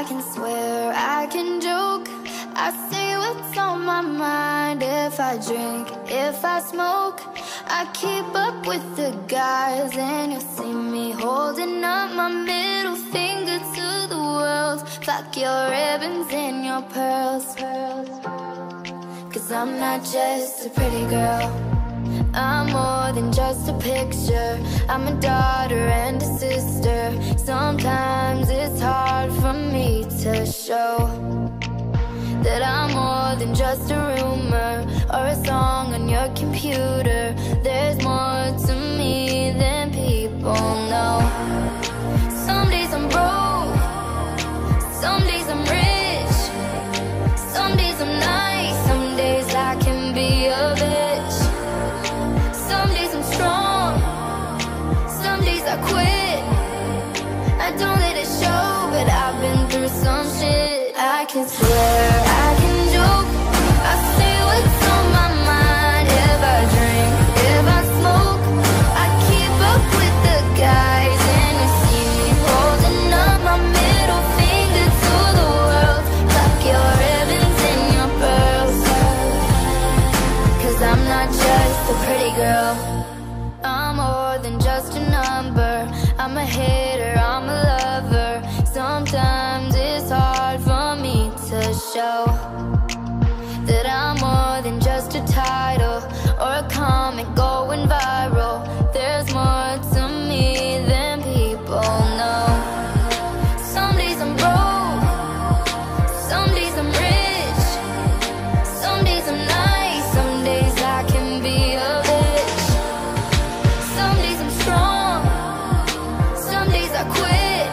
I can swear, I can joke, I say what's on my mind. If I drink, if I smoke, I keep up with the guys. And you'll see me holding up my middle finger to the world. Fuck your ribbons and your pearls. Cause I'm not just a pretty girl, I'm more than just a picture. I'm a daughter and a sister. Sometimes it's hard for me to show that I'm more than just a rumor or a song on your computer. There's more to me than people know. Some days I'm broke, some days I'm rich, some days I'm nice, some days I can be a bitch. Some days I'm strong, some days I quit. I don't let it show, but I've been through some shit. I can swear, I can joke, I say what's on my mind. If I drink, if I smoke, I keep up with the guys. And you see me holding up my middle finger to the world. Fuck your ribbons and your pearls. Cause I'm not just a pretty girl, I'm more than just a number. I'm a hater, I'm a lover. Sometimes it's hard for me to show that I'm more than just a title or a comment going viral. There's more to me than people know. Some days I'm broke, some days I'm rich, some days I'm nice, some days I can be a bitch. Some days I'm strong, some days I quit.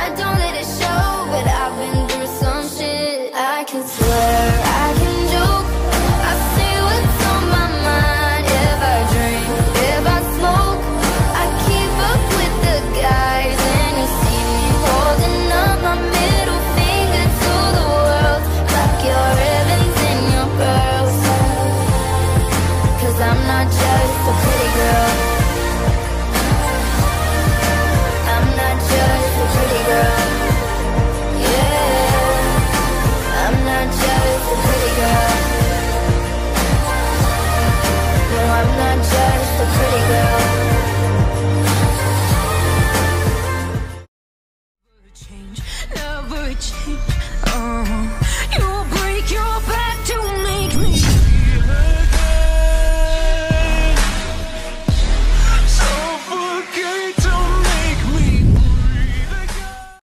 I don't let it show, but I've been through some shit. I can swear, I can joke, I say what's on my mind. If I drink, if I smoke, I keep up with the guys. And you see me holding up my middle finger to the world. Fuck your ribbons and your pearls. Cause I'm not just a pretty girl, I'm not just a pretty girl. Yeah, I'm not just a pretty girl. No, I'm not just a pretty girl. Never change, never change.